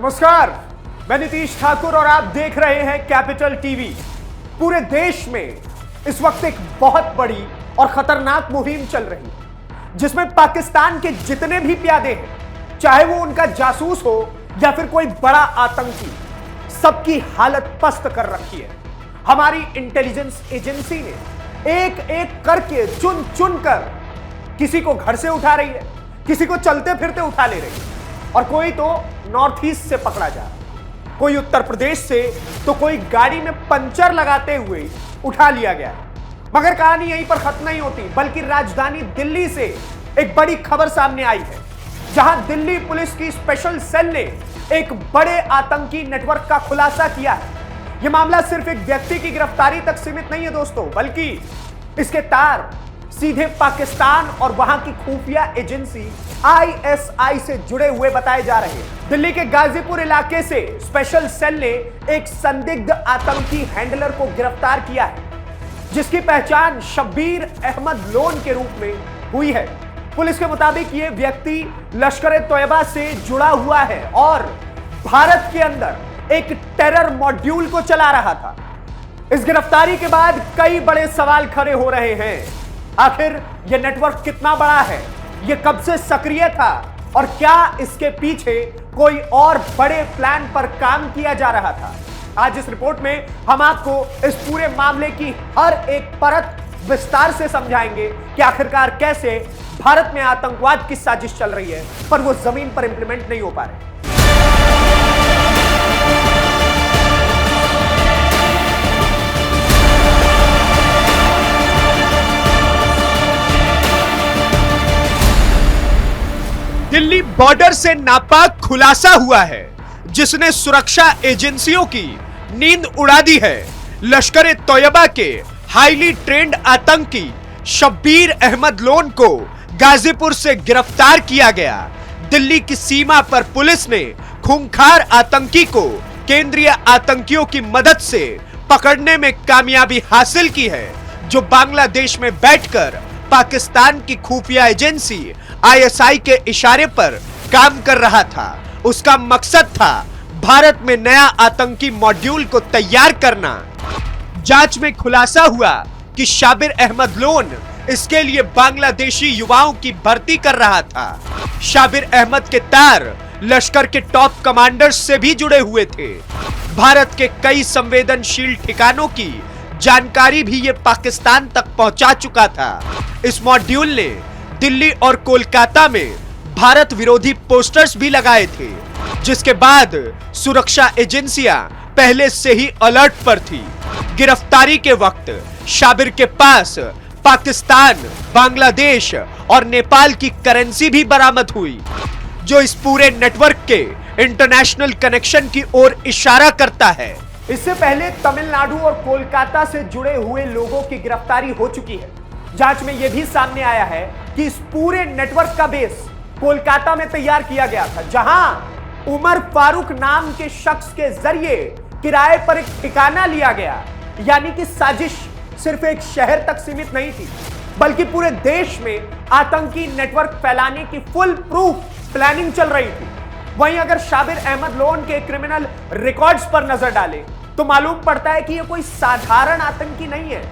नमस्कार, मैं नीतीश ठाकुर और आप देख रहे हैं कैपिटल टीवी। पूरे देश में इस वक्त एक बहुत बड़ी और खतरनाक मुहिम चल रही है, जिसमें पाकिस्तान के जितने भी प्यादे हैं, चाहे वो उनका जासूस हो या फिर कोई बड़ा आतंकी, सबकी हालत पस्त कर रखी है। हमारी इंटेलिजेंस एजेंसी ने एक एक करके चुन चुन कर किसी को घर से उठा रही है, किसी को चलते फिरते उठा ले रही है, और कोई तो नॉर्थ ईस्ट से पकड़ा जा रहा है, कोई उत्तर प्रदेश से, तो कोई गाड़ी में पंचर लगाते हुए उठा लिया गया है। मगर कहानी यहीं पर खत्म नहीं होती, बल्कि राजधानी दिल्ली से एक बड़ी खबर सामने आई है, जहां दिल्ली पुलिस की स्पेशल सेल ने एक बड़े आतंकी नेटवर्क का खुलासा किया है। यह मामला सिर्फ एक व्यक्ति की गिरफ्तारी तक सीमित नहीं है दोस्तों, बल्कि इसके तार सीधे पाकिस्तान और वहां की खुफिया एजेंसी आईएसआई से जुड़े हुए बताए जा रहे हैं। दिल्ली के गाजीपुर इलाके से स्पेशल सेल ने एक संदिग्ध आतंकी हैंडलर को गिरफ्तार किया है, जिसकी पहचान शब्बीर अहमद लोन के रूप में हुई है। पुलिस के मुताबिक यह व्यक्ति लश्कर-ए-तोयबा से जुड़ा हुआ है और भारत के अंदर एक टेरर मॉड्यूल को चला रहा था। इस गिरफ्तारी के बाद कई बड़े सवाल खड़े हो रहे हैं। आखिर यह नेटवर्क कितना बड़ा है, यह कब से सक्रिय था, और क्या इसके पीछे कोई और बड़े प्लान पर काम किया जा रहा था? आज इस रिपोर्ट में हम आपको इस पूरे मामले की हर एक परत विस्तार से समझाएंगे कि आखिरकार कैसे भारत में आतंकवाद की साजिश चल रही है, पर वो जमीन पर इंप्लीमेंट नहीं हो पा रहे। दिल्ली बॉर्डर से नापाक खुलासा हुआ है, जिसने सुरक्षा एजेंसियों की नींद उड़ा दी है। लश्कर-ए-तोयबा के हाईली ट्रेंड आतंकी शब्बीर अहमद लोन को गाजीपुर से गिरफ्तार किया गया। दिल्ली की सीमा पर पुलिस ने खूंखार आतंकी को केंद्रीय आतंकियों की मदद से पकड़ने में कामयाबी हासिल की है, जो बांग्लादेश में बैठकर पाकिस्तान की खुफिया एजेंसी आईएसआई के इशारे पर काम कर रहा था। उसका मकसद था भारत में नया आतंकी मॉड्यूल को तैयार करना। जांच में खुलासा हुआ कि शब्बीर अहमद लोन इसके लिए बांग्लादेशी युवाओं की भर्ती कर रहा था। शब्बीर अहमद के तार लश्कर के टॉप कमांडर्स से भी जुड़े हुए थे। भारत के कई संवेदनशील ठिकानों की जानकारी भी ये पाकिस्तान तक पहुंचा चुका था। इस मॉड्यूल ने दिल्ली और कोलकाता में भारत विरोधी पोस्टर्स भी लगाए थे, जिसके बाद सुरक्षा एजेंसियां पहले से ही अलर्ट पर थी। गिरफ्तारी के वक्त शब्बीर के पास पाकिस्तान, बांग्लादेश और नेपाल की करेंसी भी बरामद हुई, जो इस पूरे नेटवर्क के इंटरनेशनल कनेक्शन की ओर इशारा करता है। इससे पहले तमिलनाडु और कोलकाता से जुड़े हुए लोगों की गिरफ्तारी हो चुकी है। जांच में यह भी सामने आया है कि इस पूरे नेटवर्क का बेस कोलकाता में तैयार किया गया था, जहां उमर फारूक नाम के शख्स के जरिए किराए पर एक ठिकाना लिया गया। यानी कि साजिश सिर्फ एक शहर तक सीमित नहीं थी, बल्कि पूरे देश में आतंकी नेटवर्क फैलाने की फुल प्रूफ प्लानिंग चल रही थी। वहीं अगर शब्बीर अहमद लोन के क्रिमिनल रिकॉर्ड्स पर नजर डालें, तो मालूम पड़ता है कि यह कोई साधारण आतंकी नहीं है,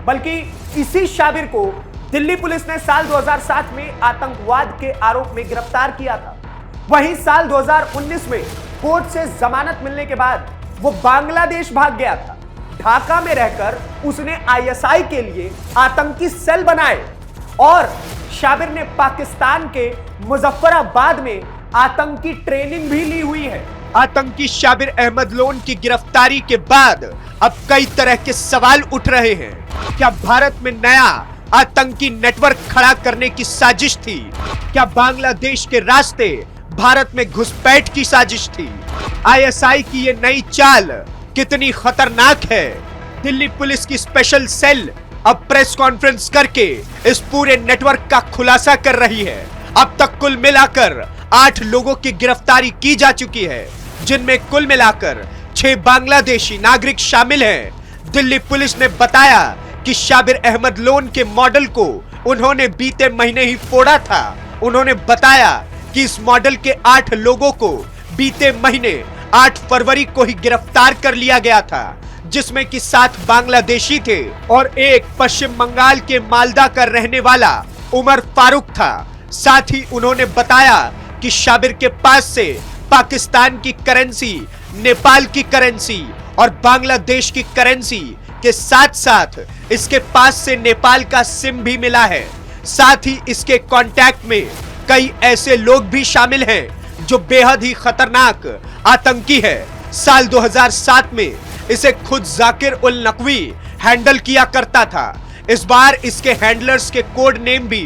बल्कि इसी शब्बीर को दिल्ली पुलिस ने साल 2007 में आतंकवाद के आरोप में गिरफ्तार किया था। वहीं साल 2019 में कोर्ट से जमानत मिलने के बाद वो बांग्लादेश भाग गया था। ढाका में रहकर उसने आईएसआई के लिए आतंकी सेल बनाए और शब्बीर ने पाकिस्तान के मुजफ्फराबाद में आतंकी ट्रेनिंग भी ली हुई है। आतंकी शब्बीर अहमद लोन की गिरफ्तारी के बाद अब कई तरह के सवाल उठ रहे हैं। क्या भारत में नया आतंकी नेटवर्क खड़ा करने की साजिश थी? क्या बांग्लादेश के रास्ते भारत में घुसपैठ की साजिश थी? आईएसआई की ये नई चाल कितनी खतरनाक है? दिल्ली पुलिस की स्पेशल सेल अब प्रेस कॉन्फ्रेंस करके इस पूरे नेटवर्क का खुलासा कर रही है। अब तक कुल मिलाकर 8 लोगों की गिरफ्तारी की जा चुकी है, जिनमें कुल मिलाकर 6 बांग्लादेशी नागरिक शामिल हैं। दिल्ली पुलिस ने बताया कि शब्बीर अहमद लोन के मॉडल को उन्होंने बीते महीने ही फोड़ा था। उन्होंने बताया कि इस मॉडल के 8 लोगों को बीते महीने 8 फरवरी को ही गिरफ्तार कर लिया गया था, जिसमें कि 7 बांग्लादेशी थे और एक पश्चिम बंगाल के मालदा का रहने वाला उमर फारूक था। साथ ही उन्होंने बताया कि शाबिर के पास से पाकिस्तान की करेंसी, नेपाल की करेंसी और बांग्लादेश की करेंसी के साथ साथ इसके पास से नेपाल का सिम भी मिला है। साथ ही इसके कांटेक्ट में कई ऐसे लोग भी शामिल हैं जो बेहद ही खतरनाक आतंकी है। साल 2007 में इसे खुद जाकिर उल नकवी हैंडल किया करता था। इस बार इसके हैंडलर्स के कोड नेम भी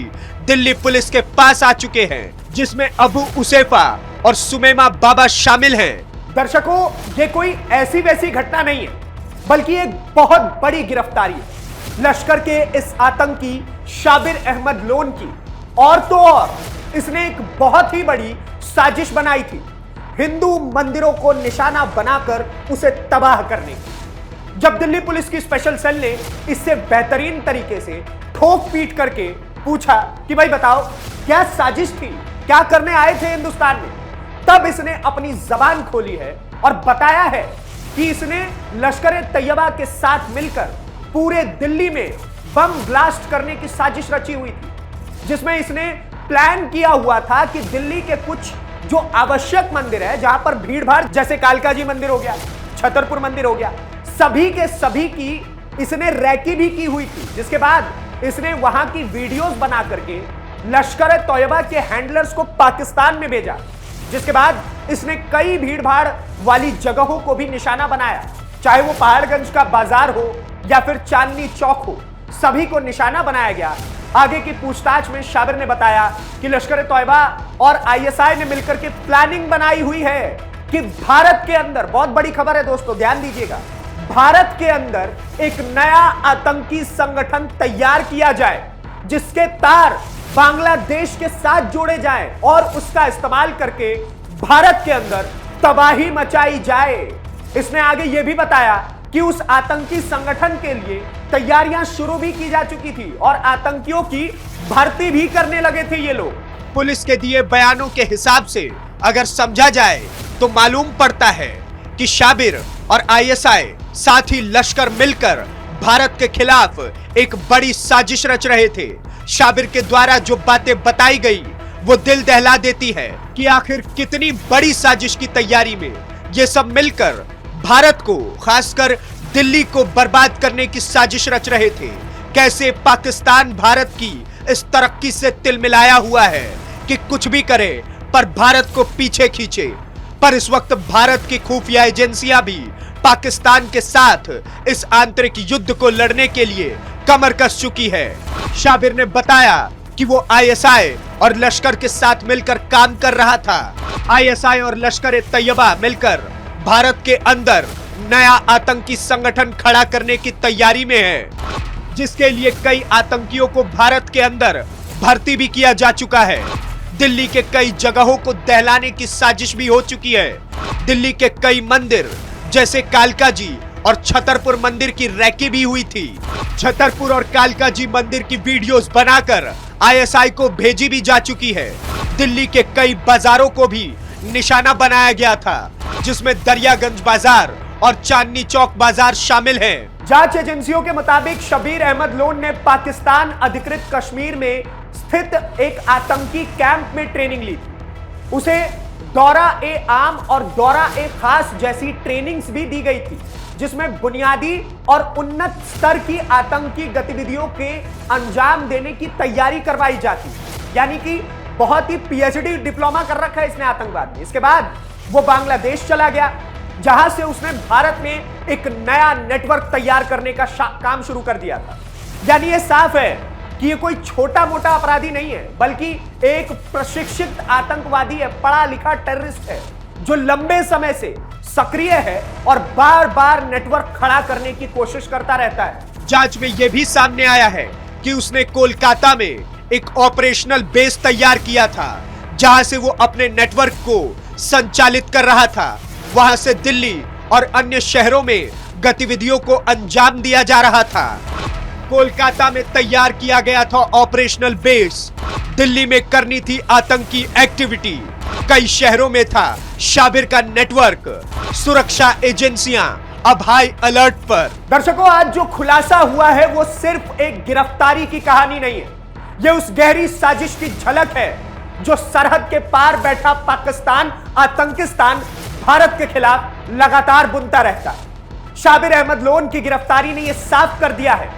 दिल्ली पुलिस के पास आ चुके हैं, जिसमें अबू उसेफा और सुमेमा बाबा शामिल हैं। दर्शकों, ये कोई ऐसी वैसी घटना नहीं है, बल्कि एक बहुत बड़ी गिरफ्तारी है लश्कर के इस आतंकी शाबिर अहमद लोन की। और तो और इसने एक बहुत ही बड़ी साजिश बनाई थी हिंदू मंदिरों को निशाना बनाकर उसे तबाह करने की। जब दिल्ली पुलिस की स्पेशल सेल ने इससे बेहतरीन तरीके से ठोक पीट करके पूछा कि भाई बताओ क्या साजिश थी, क्या करने आए थे हिंदुस्तान में, तब इसने अपनी जबान खोली है और बताया है कि इसने लश्कर तैयबा के साथ मिलकर पूरे दिल्ली में बम ब्लास्ट करने की साजिश रची हुई थी, जिसमें इसने प्लान किया हुआ था कि दिल्ली के कुछ जो आवश्यक मंदिर है, जहां पर भीड़ भाड़, जैसे कालका जी मंदिर हो गया, छतरपुर मंदिर हो गया, सभी के सभी की इसने रैकी भी की हुई थी। जिसके बाद इसने वहां की वीडियोस बना करके लश्कर तैयबा के हैंडलर्स को पाकिस्तान में भेजा। जिसके बाद इसने कई भीड़ भाड़ वाली जगहों को भी निशाना बनाया, चाहे वो पहाड़गंज का बाजार हो या फिर चांदनी चौक हो, सभी को निशाना बनाया गया। आगे की पूछताछ में शाबिर ने बताया कि लश्कर तैयबा और आईएसआई ने मिलकर के प्लानिंग बनाई हुई है कि भारत के अंदर, बहुत बड़ी खबर है दोस्तों, ध्यान दीजिएगा, भारत के अंदर एक नया आतंकी संगठन तैयार किया जाए जिसके तार बांग्लादेश के साथ जोड़े जाएं और उसका इस्तेमाल करके भारत के अंदर तबाही मचाई जाए। इसने आगे यह भी बताया कि उस आतंकी संगठन के लिए तैयारियां शुरू भी की जा चुकी थी और आतंकियों की भर्ती भी करने लगे थे ये लोग। पुलिस के दिए बयानों के हिसाब से अगर समझा जाए तो मालूम पड़ता है कि शाबिर और आईएसआई साथ ही लश्कर मिलकर भारत के खिलाफ एक बड़ी साजिश रच रहे थे। शाबिर के द्वारा जो बातें बताई गई वो दिल दहला देती है कि आखिर कितनी बड़ी साजिश की तैयारी में ये सब मिलकर भारत को, खासकर दिल्ली को बर्बाद करने की साजिश रच रहे थे। कैसे पाकिस्तान भारत की इस तरक्की से तिल मिलाया हुआ है कि कुछ भी करे पर भारत को पीछे खींचे। पर इस वक्त भारत की खुफिया एजेंसियां भी पाकिस्तान के साथ इस आंतरिक युद्ध को लड़ने के लिए कमर कस चुकी है। शाबिर ने बताया कि वो आईएसआई और लश्कर के साथ मिलकर काम कर रहा था। आईएसआई और लश्कर तैयबा मिलकर भारत के अंदर नया आतंकी संगठन खड़ा करने की तैयारी में है, जिसके लिए कई आतंकियों को भारत के अंदर भर्ती भी किया जा चुका है। दिल्ली के कई जगहों को दहलाने की साजिश भी हो चुकी है। दिल्ली के कई मंदिर जैसे कालका जी और छतरपुर मंदिर की रैकी भी हुई थी। छतरपुर और कालका जी मंदिर की वीडियोस बनाकर आईएसआई को भेजी भी जा चुकी है। दिल्ली के कई बाजारों को भी निशाना बनाया गया था, जिसमें दरियागंज बाजार और चांदनी चौक बाजार शामिल हैं। जांच एजेंसियों के मुताबिक शबीर अहमद लोन ने पाकिस्तान अधिकृत कश्मीर में स्थित एक आतंकी कैंप में ट्रेनिंग ली थी। उसे दौरा ए आम और दौरा ए खास जैसी ट्रेनिंग्स भी दी गई थी, जिसमें बुनियादी और उन्नत स्तर की आतंकी गतिविधियों के अंजाम देने की तैयारी करवाई जाती। यानी कि बहुत ही पीएचडी डिप्लोमा कर रखा है इसने आतंकवाद में। इसके बाद वो बांग्लादेश चला गया, जहां से उसने भारत में एक नया नेटवर्क तैयार करने का काम शुरू कर दिया था। यानी ये साफ है कि ये कोई छोटा मोटा अपराधी नहीं है, बल्कि एक प्रशिक्षित आतंकवादी है, पढ़ा लिखा टेररिस्ट है, जो लंबे समय से सक्रिय है और बार बार नेटवर्क खड़ा करने की कोशिश करता रहता है। जांच में यह भी सामने आया है कि उसने कोलकाता में एक ऑपरेशनल बेस तैयार किया था, जहां से वो अपने नेटवर्क को संचालित कर रहा था। वहां से दिल्ली और अन्य शहरों में गतिविधियों को अंजाम दिया जा रहा था। कोलकाता में तैयार किया गया था ऑपरेशनल बेस, दिल्ली में करनी थी आतंकी एक्टिविटी। कई शहरों में था शाबिर का नेटवर्क। सुरक्षा एजेंसियां अब हाई अलर्ट पर। दर्शकों, आज जो खुलासा हुआ है वो सिर्फ एक गिरफ्तारी की कहानी नहीं है, ये उस गहरी साजिश की झलक है जो सरहद के पार बैठा पाकिस्तान, आतंकिस्तान भारत के खिलाफ लगातार बुनता रहता है। शाबिर अहमद लोन की गिरफ्तारी ने यह साफ कर दिया है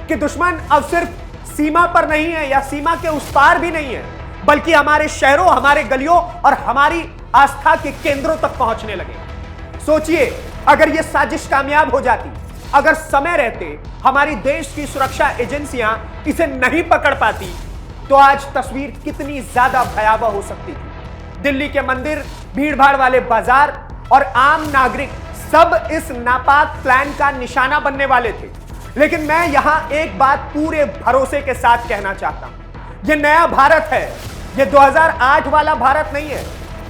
कि दुश्मन अब सिर्फ सीमा पर नहीं है या सीमा के उस पार भी नहीं है, बल्कि हमारे शहरों, हमारे गलियों और हमारी आस्था के केंद्रों तक पहुंचने लगे। सोचिए, अगर यह साजिश कामयाब हो जाती, अगर समय रहते हमारी देश की सुरक्षा एजेंसियां इसे नहीं पकड़ पाती, तो आज तस्वीर कितनी ज्यादा भयावह हो सकती थी। दिल्ली के मंदिर, भीड़भाड़ वाले बाजार और आम नागरिक सब इस नापाक प्लान का निशाना बनने वाले थे। लेकिन मैं यहां एक बात पूरे भरोसे के साथ कहना चाहता हूं, यह नया भारत है, यह 2008 वाला भारत नहीं है,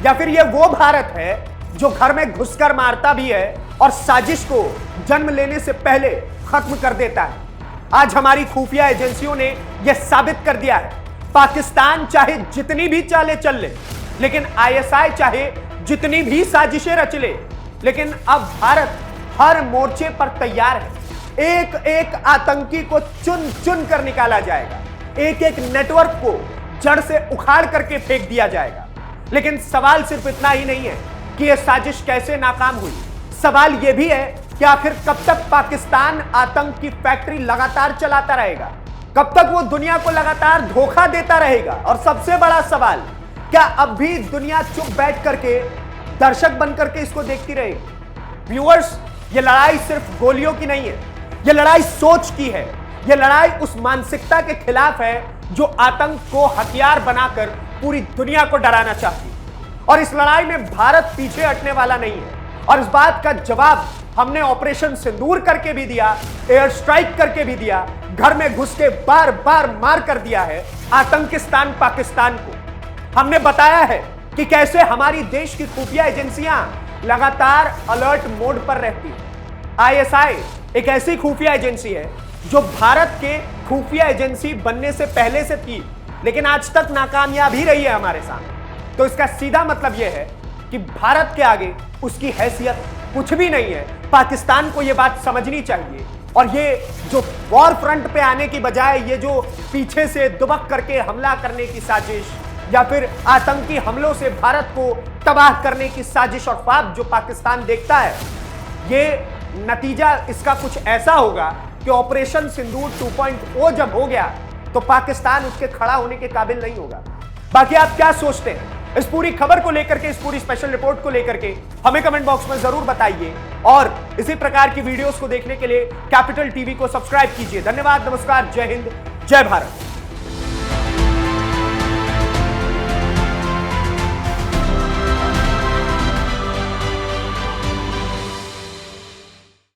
या फिर यह वो भारत है जो घर में घुसकर मारता भी है और साजिश को जन्म लेने से पहले खत्म कर देता है। आज हमारी खुफिया एजेंसियों ने यह साबित कर दिया है, पाकिस्तान चाहे जितनी भी चालें चल ले, लेकिन आईएसआई चाहे जितनी भी साजिशें रच ले, लेकिन अब भारत हर मोर्चे पर तैयार है। एक एक आतंकी को चुन चुन कर निकाला जाएगा, एक एक नेटवर्क को जड़ से उखाड़ करके फेंक दिया जाएगा। लेकिन सवाल सिर्फ इतना ही नहीं है कि यह साजिश कैसे नाकाम हुई, सवाल यह भी है कि आखिर कब तक पाकिस्तान आतंक की फैक्ट्री लगातार चलाता रहेगा, कब तक वो दुनिया को लगातार धोखा देता रहेगा। और सबसे बड़ा सवाल, क्या अब भी दुनिया चुप बैठ करके दर्शक बन करके इसको देखती रहेगी? व्यूअर्स, ये लड़ाई सिर्फ गोलियों की नहीं है, ये लड़ाई सोच की है, ये लड़ाई उस मानसिकता के खिलाफ है जो आतंक को हथियार बनाकर पूरी दुनिया को डराना चाहती है। और इस लड़ाई में भारत पीछे हटने वाला नहीं है, और इस बात का जवाब हमने ऑपरेशन सिंदूर करके भी दिया, एयर स्ट्राइक करके भी दिया, घर में घुस के बार बार मार कर दिया है आतंकिस्तान पाकिस्तान को। हमने बताया है कि कैसे हमारी देश की खुफिया एजेंसियां लगातार अलर्ट मोड पर रहती है। आईएसआई एक ऐसी खुफिया एजेंसी है जो भारत के खुफिया एजेंसी बनने से पहले से थी, लेकिन आज तक नाकामयाब ही रही है हमारे सामने। तो इसका सीधा मतलब यह है कि भारत के आगे उसकी हैसियत कुछ भी नहीं है। पाकिस्तान को यह बात समझनी चाहिए, और ये जो वॉर फ्रंट पे आने की बजाय ये जो पीछे से दुबक करके हमला करने की साजिश या फिर आतंकी हमलों से भारत को तबाह करने की साजिश और ख्वाब जो पाकिस्तान देखता है, ये नतीजा इसका कुछ ऐसा होगा कि ऑपरेशन सिंदूर 2.0 जब हो गया तो पाकिस्तान उसके खड़ा होने के काबिल नहीं होगा। बाकी आप क्या सोचते हैं इस पूरी खबर को लेकर के, इस पूरी स्पेशल रिपोर्ट को लेकर के हमें कमेंट बॉक्स में जरूर बताइए, और इसी प्रकार की वीडियोस को देखने के लिए कैपिटल टीवी को सब्सक्राइब कीजिए। धन्यवाद, नमस्कार, जय हिंद, जय भारत।